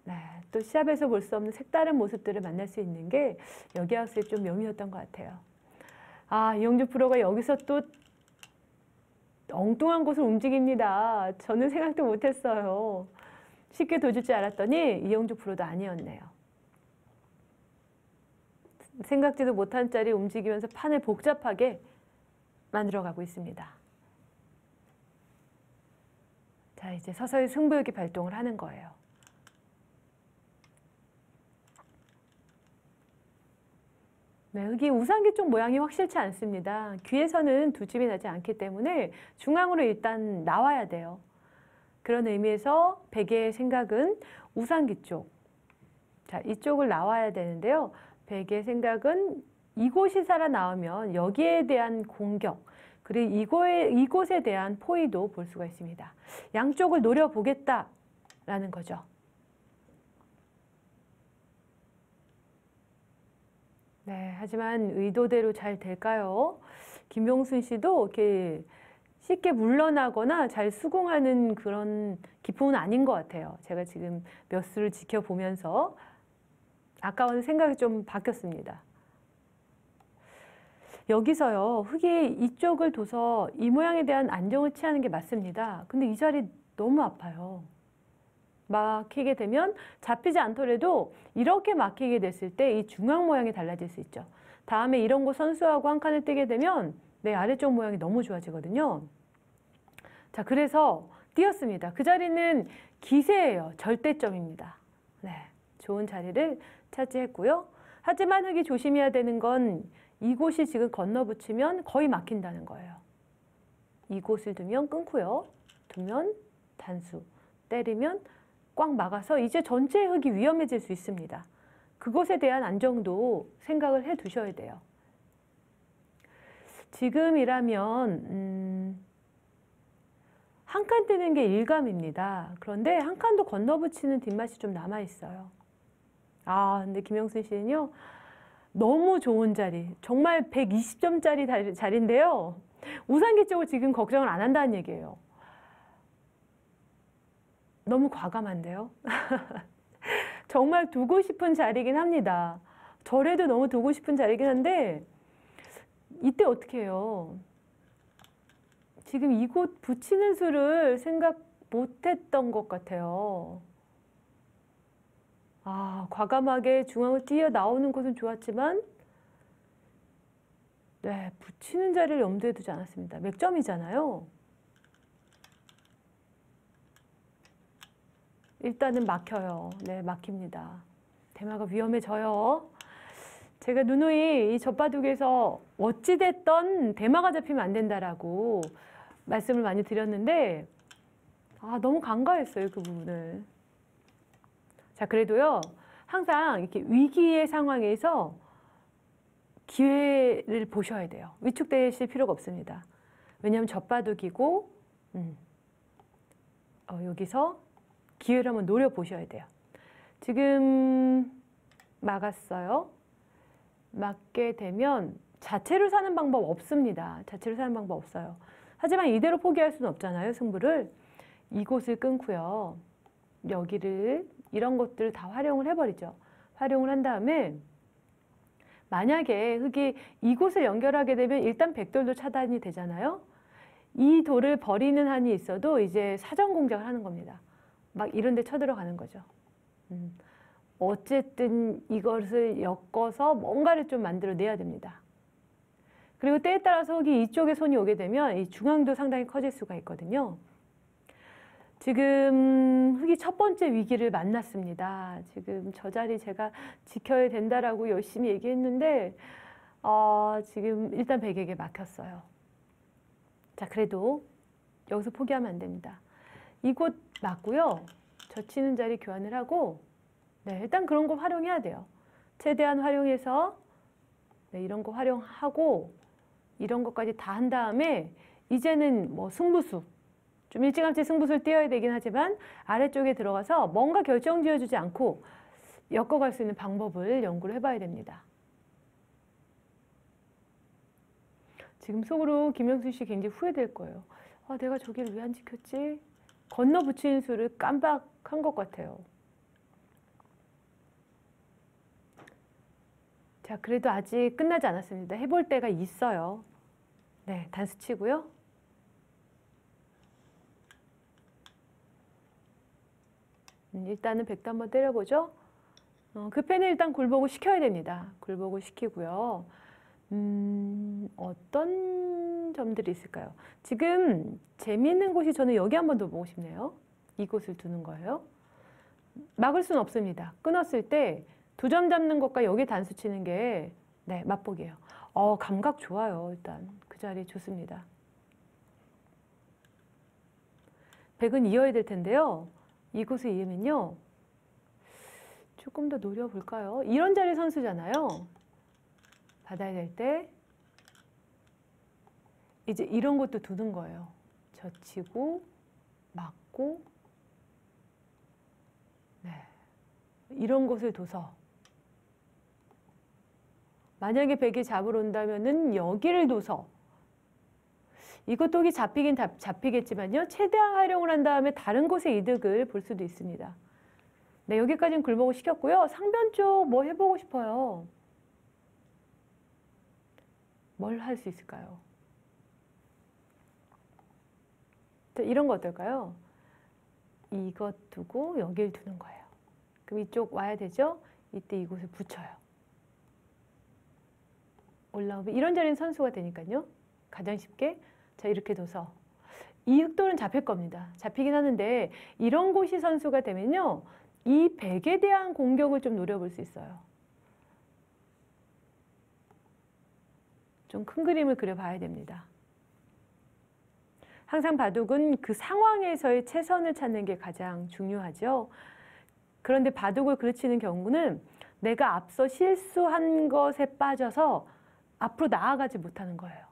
네, 또 시합에서 볼 수 없는 색다른 모습들을 만날 수 있는 게 여기아웃의 좀 묘미였던 것 같아요. 아, 이영주 프로가 여기서 또 엉뚱한 곳을 움직입니다. 저는 생각도 못했어요. 쉽게 둬줄 줄 알았더니 이영주 프로도 아니었네요. 생각지도 못한 짤이 움직이면서 판을 복잡하게 만들어가고 있습니다. 자, 이제 서서히 승부욕이 발동을 하는 거예요. 네, 흙이 우상기 쪽 모양이 확실치 않습니다. 귀에서는 두 집이 나지 않기 때문에 중앙으로 일단 나와야 돼요. 그런 의미에서 백의 생각은 우상기 쪽. 자, 이쪽을 나와야 되는데요. 백의 생각은 이곳이 살아나오면 여기에 대한 공격, 그리고 이곳에 대한 포위도 볼 수가 있습니다. 양쪽을 노려보겠다라는 거죠. 네, 하지만 의도대로 잘 될까요? 김용순 씨도 이렇게 쉽게 물러나거나 잘 수긍하는 그런 기품은 아닌 것 같아요. 제가 지금 몇 수를 지켜보면서 아까와는 생각이 좀 바뀌었습니다. 여기서요, 흙이 이쪽을 둬서 이 모양에 대한 안정을 취하는 게 맞습니다. 근데 이 자리 너무 아파요. 막히게 되면 잡히지 않더라도 이렇게 막히게 됐을 때 이 중앙 모양이 달라질 수 있죠. 다음에 이런 거 선수하고 한 칸을 뜨게 되면 내 아래쪽 모양이 너무 좋아지거든요. 자, 그래서 띄었습니다. 그 자리는 기세예요. 절대점입니다. 네, 좋은 자리를 차지했고요. 하지만 흙이 조심해야 되는 건 이곳이 지금 건너붙이면 거의 막힌다는 거예요. 이곳을 두면 끊고요. 두면 단수, 때리면 꽉 막아서 이제 전체 흙이 위험해질 수 있습니다. 그것에 대한 안정도 생각을 해 두셔야 돼요. 지금이라면 한 칸 뜨는 게 일감입니다. 그런데 한 칸도 건너붙이는 뒷맛이 좀 남아있어요. 아, 근데 김영순 씨는요, 너무 좋은 자리, 정말 120점짜리 자리인데요. 우상기 쪽을 지금 걱정을 안 한다는 얘기예요. 너무 과감한데요? 정말 두고 싶은 자리긴 합니다. 저래도 너무 두고 싶은 자리긴 한데 이때 어떻게 해요? 지금 이곳 붙이는 수를 생각 못했던 것 같아요. 아, 과감하게 중앙을 뛰어나오는 것은 좋았지만 네, 붙이는 자리를 염두에 두지 않았습니다. 맥점이잖아요. 일단은 막혀요. 네, 막힙니다. 대마가 위험해져요. 제가 누누이 이 젖바둑에서 어찌됐던 대마가 잡히면 안 된다라고 말씀을 많이 드렸는데 너무 간과했어요, 그 부분을. 자, 그래도요, 항상 이렇게 위기의 상황에서 기회를 보셔야 돼요. 위축되실 필요가 없습니다. 왜냐하면 젖바둑이고, 여기서 기회를 한번 노려보셔야 돼요. 지금 막았어요. 막게 되면 자체로 사는 방법 없습니다. 자체로 사는 방법 없어요. 하지만 이대로 포기할 수는 없잖아요, 승부를. 이곳을 끊고요. 여기를, 이런 것들을 다 활용을 해버리죠. 활용을 한 다음에 만약에 흙이 이곳을 연결하게 되면 일단 백돌도 차단이 되잖아요. 이 돌을 버리는 한이 있어도 이제 사전 공작을 하는 겁니다. 막 이런 데 쳐들어가는 거죠. 어쨌든 이것을 엮어서 뭔가를 좀 만들어내야 됩니다. 그리고 때에 따라서 흙이 이쪽에 손이 오게 되면 이 중앙도 상당히 커질 수가 있거든요. 지금 흙이 첫 번째 위기를 만났습니다. 지금 저 자리 제가 지켜야 된다라고 열심히 얘기했는데 지금 일단 백에게 막혔어요. 자, 그래도 여기서 포기하면 안 됩니다. 이곳 맞고요. 젖히는 자리 교환을 하고 네, 일단 그런 거 활용해야 돼요. 최대한 활용해서 네, 이런 거 활용하고 이런 것까지 다 한 다음에 이제는 뭐 승부수 좀 일찌감치 승부수를 띄어야 되긴 하지만 아래쪽에 들어가서 뭔가 결정지어주지 않고 엮어갈 수 있는 방법을 연구를 해봐야 됩니다. 지금 속으로 김영순 씨 굉장히 후회될 거예요. 내가 저기를 왜 안 지켰지? 건너 붙이는 수를 깜빡한 것 같아요. 자, 그래도 아직 끝나지 않았습니다. 해볼 때가 있어요. 네, 단수 치고요. 일단은 백도 한번 때려보죠. 그 펜을 일단 굴복을 시켜야 됩니다. 굴복을 시키고요. 어떤 점들이 있을까요? 지금 재미있는 곳이 저는 여기 한번 더 보고 싶네요. 이곳을 두는 거예요. 막을 수는 없습니다. 끊었을 때 2점 잡는 것과 여기 단수 치는 게 네, 맛보기예요. 감각 좋아요. 일단 그 자리 좋습니다. 백은 이어야 될 텐데요. 이곳을 이으면요. 조금 더 노려볼까요? 이런 자리 선수잖아요. 받아야 될 때 이제 이런 것도 두는 거예요. 젖히고 막고 네. 이런 것을 둬서 만약에 백이 잡으러 온다면은 여기를 둬서 이것도 흙이 잡히긴 잡히겠지만요. 최대한 활용을 한 다음에 다른 곳의 이득을 볼 수도 있습니다. 네, 여기까지는 굴복을 시켰고요. 상변 쪽 뭐 해보고 싶어요. 뭘 할 수 있을까요? 자, 이런 거 어떨까요? 이것 두고 여길 두는 거예요. 그럼 이쪽 와야 되죠? 이때 이곳을 붙여요. 올라오면 이런 자리는 선수가 되니까요. 가장 쉽게 자 이렇게 둬서 이 흑돌은 잡힐 겁니다. 잡히긴 하는데 이런 곳이 선수가 되면요. 이 백에 대한 공격을 좀 노려볼 수 있어요. 좀 큰 그림을 그려봐야 됩니다. 항상 바둑은 그 상황에서의 최선을 찾는 게 가장 중요하죠. 그런데 바둑을 그르치는 경우는 내가 앞서 실수한 것에 빠져서 앞으로 나아가지 못하는 거예요.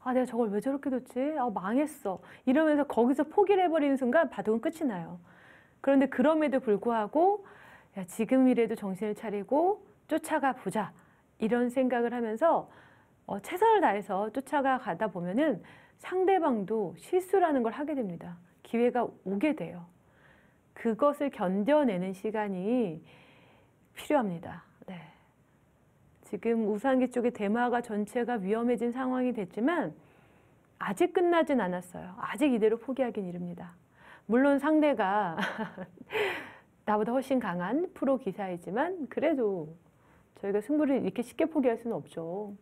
내가 저걸 왜 저렇게 뒀지? 망했어. 이러면서 거기서 포기를 해버리는 순간 바둑은 끝이 나요. 그런데 그럼에도 불구하고 야, 지금이라도 정신을 차리고 쫓아가 보자. 이런 생각을 하면서 최선을 다해서 쫓아가다 보면은 상대방도 실수라는 걸 하게 됩니다. 기회가 오게 돼요. 그것을 견뎌내는 시간이 필요합니다. 네. 지금 우상기 쪽의 대마가 전체가 위험해진 상황이 됐지만 아직 끝나진 않았어요. 아직 이대로 포기하긴 이릅니다. 물론 상대가 나보다 훨씬 강한 프로 기사이지만 그래도 저희가 승부를 이렇게 쉽게 포기할 수는 없죠.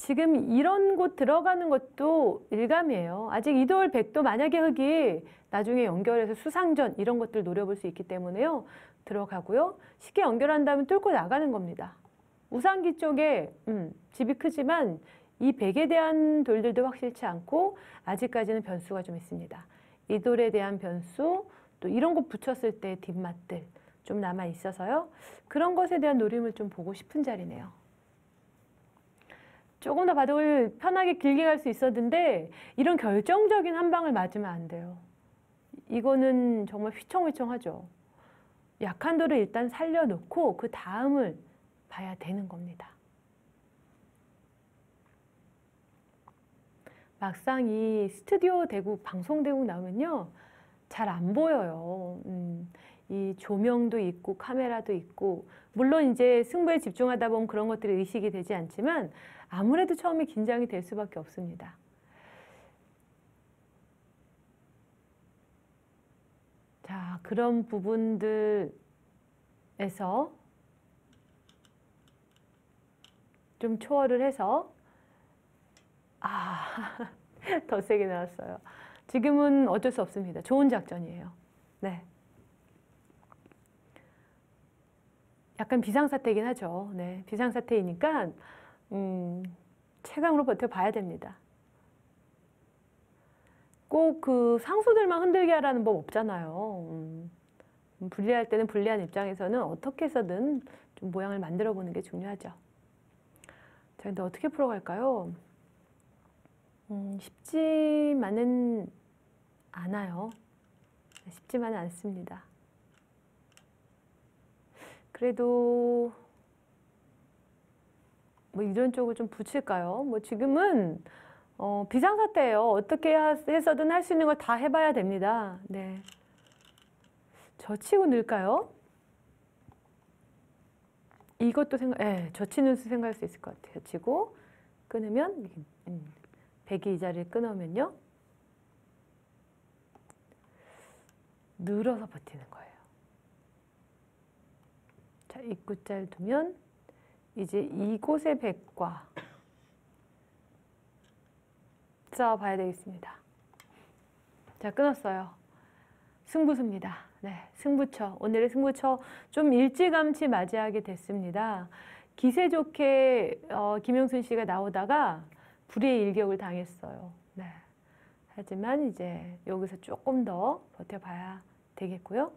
지금 이런 곳 들어가는 것도 일감이에요. 아직 이도월 백도 만약에 흙이 나중에 연결해서 수상전 이런 것들 노려볼 수 있기 때문에요. 들어가고요. 쉽게 연결한다면 뚫고 나가는 겁니다. 우상기 쪽에 집이 크지만 이 백에 대한 돌들도 확실치 않고 아직까지는 변수가 좀 있습니다. 이 돌에 대한 변수, 또 이런 거 붙였을 때 뒷맛들 좀 남아 있어서요. 그런 것에 대한 노림을 좀 보고 싶은 자리네요. 조금 더 바둑을 편하게 길게 갈 수 있었는데 이런 결정적인 한 방을 맞으면 안 돼요. 이거는 정말 휘청휘청하죠. 약한 돌을 일단 살려놓고 그 다음을 봐야 되는 겁니다. 막상 이 스튜디오 대국, 방송 대국 나오면요. 잘 안 보여요. 이 조명도 있고 카메라도 있고 물론 이제 승부에 집중하다 보면 그런 것들이 의식이 되지 않지만 아무래도 처음에 긴장이 될 수밖에 없습니다. 자, 그런 부분들에서 좀 초월을 해서 더 세게 나왔어요. 지금은 어쩔 수 없습니다. 좋은 작전이에요. 네. 약간 비상사태이긴 하죠. 네. 비상사태이니까 최강으로 버텨봐야 됩니다. 꼭 그 상수들만 흔들게 하라는 법 없잖아요. 불리할 때는 불리한 입장에서는 어떻게 해서든 좀 모양을 만들어 보는 게 중요하죠. 자, 근데 어떻게 풀어갈까요? 쉽지만은 않아요. 쉽지만은 않습니다. 그래도 뭐 이런 쪽을 좀 붙일까요? 뭐 지금은 비상사태예요. 어떻게 해서든 할 수 있는 걸 다 해봐야 됩니다. 네. 젖히고 넣을까요? 이것도 젖히는 수 생각할 수 있을 것 같아요. 젖히고 끊으면 백이 이 자리를 끊으면요. 늘어서 버티는 거예요. 자, 입구자를 두면 이제 이곳의 백과 싸워봐야 되겠습니다. 자, 끊었어요. 승부수입니다. 네, 승부처. 오늘의 승부처 좀 일찌감치 맞이하게 됐습니다. 기세 좋게 김영순 씨가 나오다가 불의의 일격을 당했어요. 네. 하지만 이제 여기서 조금 더 버텨봐야 되겠고요.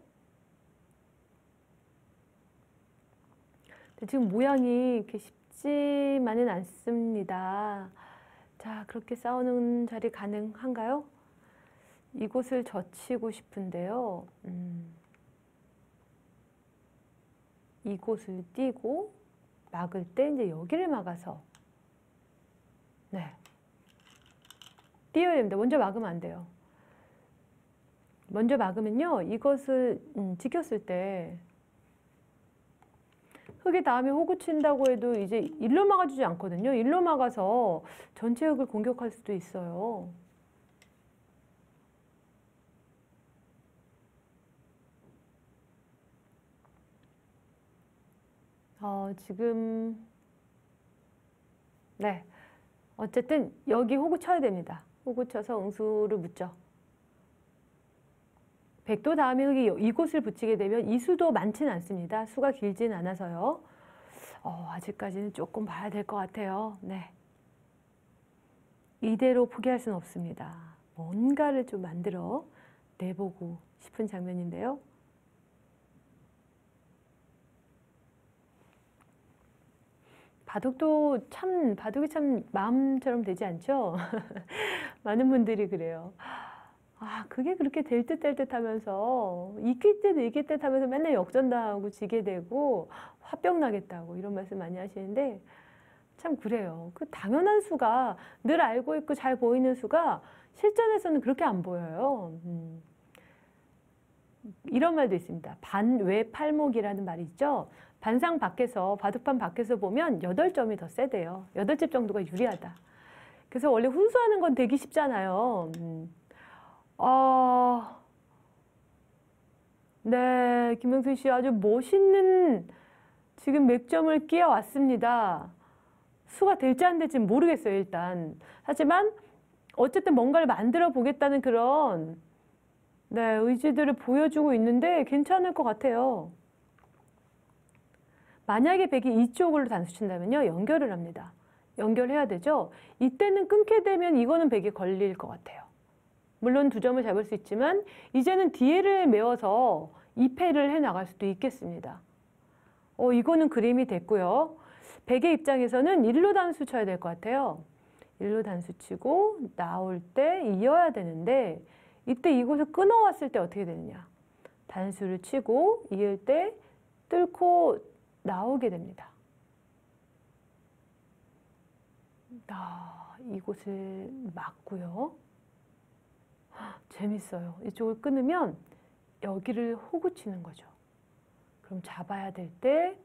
지금 모양이 이렇게 쉽지만은 않습니다. 자, 그렇게 싸우는 자리 가능한가요? 이곳을 젖히고 싶은데요. 이곳을 띄고 막을 때 이제 여기를 막아서 네. 띄어야 됩니다. 먼저 막으면 안 돼요. 먼저 막으면요. 이것을 지켰을 때 흙이 다음에 호구 친다고 해도 이제 일로 막아주지 않거든요. 일로 막아서 전체 흙을 공격할 수도 있어요. 지금 네. 어쨌든 여기 호구 쳐야 됩니다. 호구 쳐서 응수를 묻죠. 백도 다음에 흙이 이곳을 붙이게 되면 이 수도 많지는 않습니다. 수가 길진 않아서요. 아직까지는 조금 봐야 될 것 같아요. 네. 이대로 포기할 수는 없습니다. 뭔가를 좀 만들어 내보고 싶은 장면인데요. 바둑이 참 마음처럼 되지 않죠? 많은 분들이 그래요. 그게 그렇게 될 듯 될 듯 하면서 이길 듯 하면서 맨날 역전당하고 지게 되고 화병 나겠다고 이런 말씀 많이 하시는데 참 그래요. 그 당연한 수가 늘 알고 있고 잘 보이는 수가 실전에서는 그렇게 안 보여요. 이런 말도 있습니다. 반외팔목이라는 말이 있죠. 반상 밖에서, 바둑판 밖에서 보면 8점이 더 세대요. 8점 정도가 유리하다. 그래서 원래 훈수하는 건 되기 쉽잖아요. 네, 김영순 씨 아주 멋있는 지금 맥점을 끼워왔습니다. 수가 될지 안 될지 모르겠어요, 일단. 하지만 어쨌든 뭔가를 만들어 보겠다는 그런 네, 의지들을 보여주고 있는데 괜찮을 것 같아요. 만약에 백이 이쪽으로 단수 친다면요, 연결을 합니다. 연결해야 되죠. 이때는 끊게 되면 이거는 백이 걸릴 것 같아요. 물론 2점을 잡을 수 있지만 이제는 뒤에를 메워서 2패를 해나갈 수도 있겠습니다. 이거는 그림이 됐고요. 백의 입장에서는 1로 단수 쳐야 될 것 같아요. 1로 단수 치고 나올 때 이어야 되는데 이때 이곳을 끊어왔을 때 어떻게 되느냐. 단수를 치고 이을 때 뚫고 나오게 됩니다. 이곳을 막고요. 재밌어요. 이쪽을 끊으면 여기를 호구 치는 거죠. 그럼 잡아야 될 때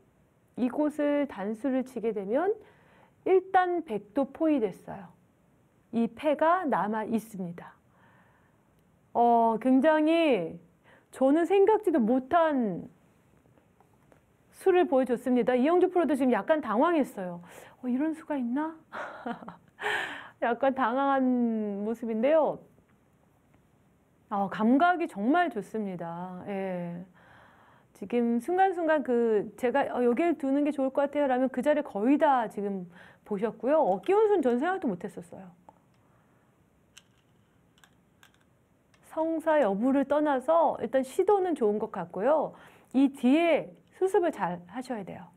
이곳을 단수를 치게 되면 일단 백도 포위됐어요. 이 패가 남아 있습니다. 굉장히 저는 생각지도 못한 수를 보여줬습니다. 이영주 프로도 지금 약간 당황했어요. 이런 수가 있나? 약간 당황한 모습인데요. 감각이 정말 좋습니다. 예. 지금 순간순간 제가 여기를 두는 게 좋을 것 같아요 라면 그 자리를 거의 다 지금 보셨고요. 어깨운수는 전 생각도 못했었어요. 성사 여부를 떠나서 일단 시도는 좋은 것 같고요. 이 뒤에 수습을 잘 하셔야 돼요.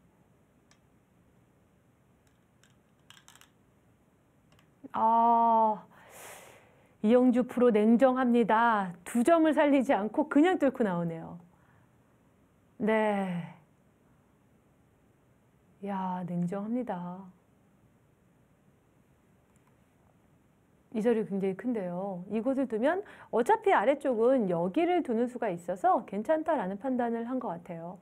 이영주 프로 냉정합니다. 2점을 살리지 않고 그냥 뚫고 나오네요. 네. 야, 냉정합니다. 이 자리 굉장히 큰데요. 이곳을 두면 어차피 아래쪽은 여기를 두는 수가 있어서 괜찮다라는 판단을 한 것 같아요.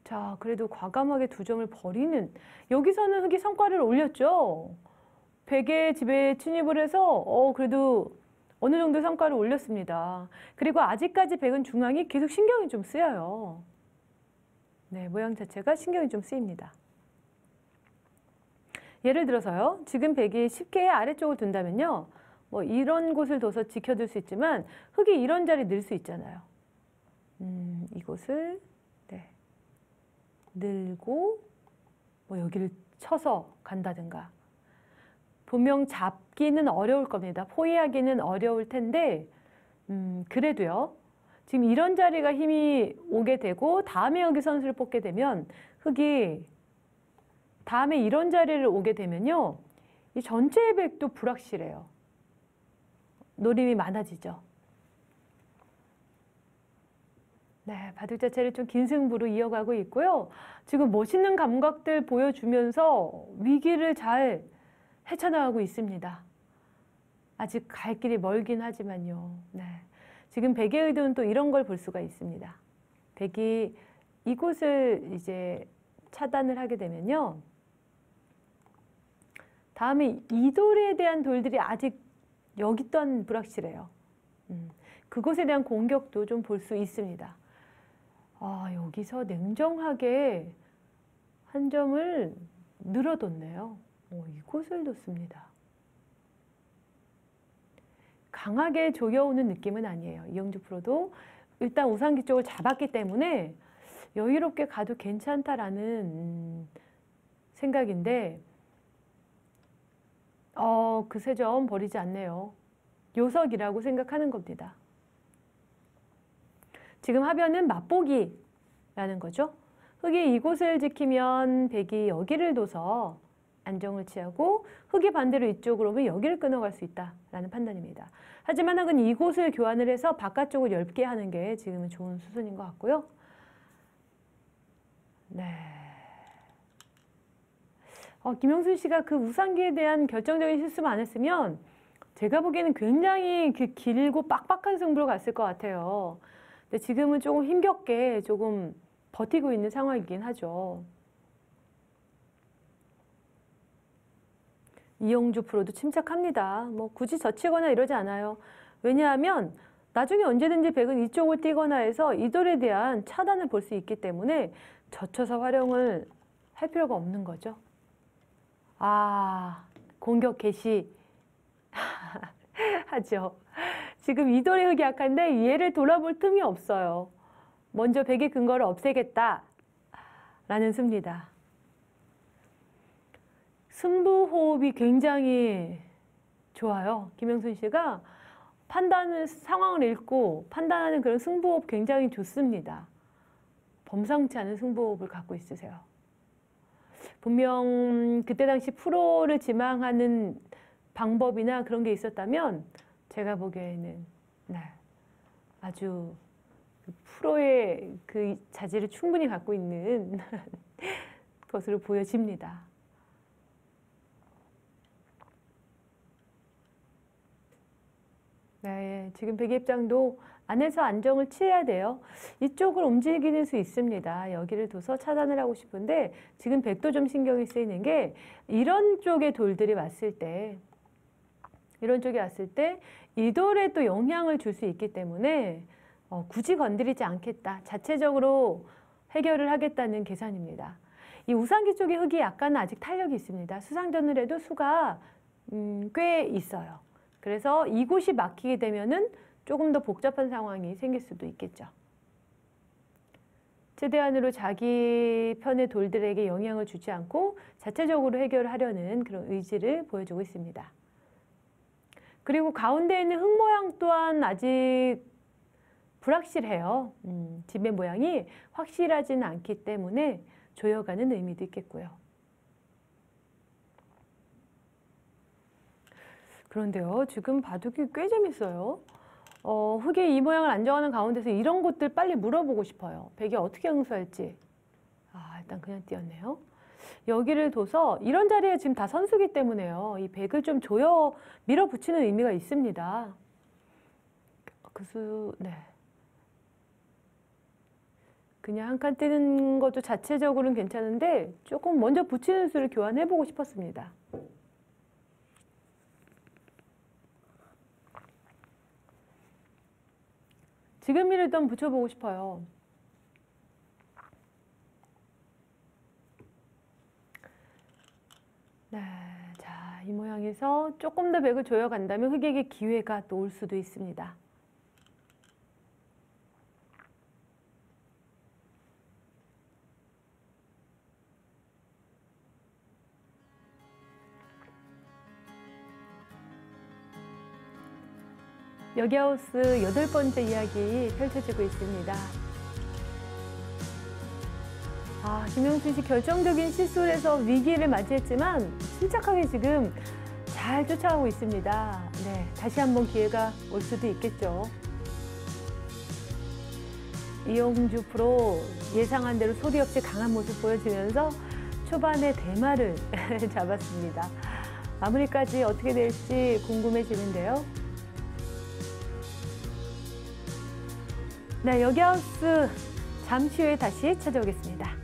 자, 그래도 과감하게 2점을 버리는, 여기서는 흑이 성과를 올렸죠. 백의 집에 침입을 해서 그래도 어느 정도 성과를 올렸습니다. 그리고 아직까지 백은 중앙이 계속 신경이 좀 쓰여요. 네, 모양 자체가 신경이 좀 쓰입니다. 예를 들어서요. 지금 백이 쉽게 아래쪽을 둔다면요. 뭐 이런 곳을 둬서 지켜둘 수 있지만 흑이 이런 자리 늘 수 있잖아요. 이곳을 늘고 뭐 여기를 쳐서 간다든가. 분명 잡기는 어려울 겁니다. 포위하기는 어려울 텐데 그래도요. 지금 이런 자리가 힘이 오게 되고 다음에 여기 선수를 뽑게 되면 흑이 다음에 이런 자리를 오게 되면요. 이 전체의 백도 불확실해요. 노림이 많아지죠. 네, 바둑 자체를 좀 긴 승부로 이어가고 있고요. 지금 멋있는 감각들 보여주면서 위기를 잘 헤쳐나가고 있습니다. 아직 갈 길이 멀긴 하지만요. 네, 지금 백의 의도는 또 이런 걸 볼 수가 있습니다. 백이 이곳을 이제 차단을 하게 되면요. 다음에 이 돌에 대한 돌들이 아직 여기 또한 불확실해요. 그곳에 대한 공격도 좀 볼 수 있습니다. 여기서 냉정하게 한 점을 늘어뒀네요. 이곳을 뒀습니다. 강하게 조여오는 느낌은 아니에요. 이영주 프로도 일단 우상기 쪽을 잡았기 때문에 여유롭게 가도 괜찮다라는 생각인데 그 세 점 버리지 않네요. 요석이라고 생각하는 겁니다. 지금 하변은 맛보기라는 거죠. 흑이 이곳을 지키면 백이 여기를 둬서 안정을 취하고 흑이 반대로 이쪽으로 오면 여기를 끊어갈 수 있다라는 판단입니다. 하지만 흑은 이곳을 교환을 해서 바깥쪽을 얇게 하는 게 지금은 좋은 수순인 것 같고요. 네. 김영순 씨가 그 우상기에 대한 결정적인 실수만 안 했으면 제가 보기에는 굉장히 길고 빡빡한 승부로 갔을 것 같아요. 근데 지금은 조금 힘겹게 조금 버티고 있는 상황이긴 하죠. 이영주 프로도 침착합니다. 뭐 굳이 젖히거나 이러지 않아요. 왜냐하면 나중에 언제든지 백은 이쪽을 뛰거나 해서 이 돌에 대한 차단을 볼 수 있기 때문에 젖혀서 활용을 할 필요가 없는 거죠. 아, 공격 개시 하죠. 지금 이돌의 흙이 약한데 얘를 돌아볼 틈이 없어요. 먼저 백의 근거를 없애겠다 라는 수입니다. 승부호흡이 굉장히 좋아요. 김영순 씨가 판단을, 상황을 읽고 판단하는 그런 승부호흡 굉장히 좋습니다. 범상치 않은 승부호흡을 갖고 있으세요. 분명 그때 당시 프로를 지망하는 방법이나 그런 게 있었다면 제가 보기에는 네, 아주 프로의 그 자질을 충분히 갖고 있는 것으로 보여집니다. 네, 지금 백의 입장도 안에서 안정을 취해야 돼요. 이쪽을 움직이는 수 있습니다. 여기를 둬서 차단을 하고 싶은데 지금 백도 좀 신경이 쓰이는 게 이런 쪽의 돌들이 왔을 때 이런 쪽에 왔을 때 이 돌에 또 영향을 줄 수 있기 때문에 굳이 건드리지 않겠다. 자체적으로 해결을 하겠다는 계산입니다. 이 우상기 쪽의 흙이 약간 아직 탄력이 있습니다. 수상전을 해도 수가 꽤 있어요. 그래서 이곳이 막히게 되면은 조금 더 복잡한 상황이 생길 수도 있겠죠. 최대한으로 자기 편의 돌들에게 영향을 주지 않고 자체적으로 해결하려는 그런 의지를 보여주고 있습니다. 그리고 가운데 있는 흙 모양 또한 아직 불확실해요. 집의 모양이 확실하지는 않기 때문에 조여가는 의미도 있겠고요. 그런데요, 지금 바둑이 꽤 재밌어요. 흙의 이 모양을 안정하는 가운데서 이런 것들 빨리 물어보고 싶어요. 백이 어떻게 응수할지. 아, 일단 그냥 띄었네요. 여기를 둬서 이런 자리에 지금 다 선수기 때문에요. 이 백을 좀 조여 밀어붙이는 의미가 있습니다. 네. 그냥 한 칸 뜨는 것도 자체적으로는 괜찮은데 조금 먼저 붙이는 수를 교환해보고 싶었습니다. 지금 일단 붙여보고 싶어요. 네, 자, 이 모양에서 조금 더 백을 조여간다면 흑에게 기회가 또 올 수도 있습니다. 여기하우스 8번째 이야기 펼쳐지고 있습니다. 아, 김영순 씨 결정적인 실수를 해서 위기를 맞이했지만 침착하게 지금 잘 쫓아가고 있습니다. 네, 다시 한번 기회가 올 수도 있겠죠. 이용주 프로 예상한 대로 소리 없이 강한 모습 보여주면서 초반에 대마를 잡았습니다. 마무리까지 어떻게 될지 궁금해지는데요. 네, 여기하우스 잠시 후에 다시 찾아오겠습니다.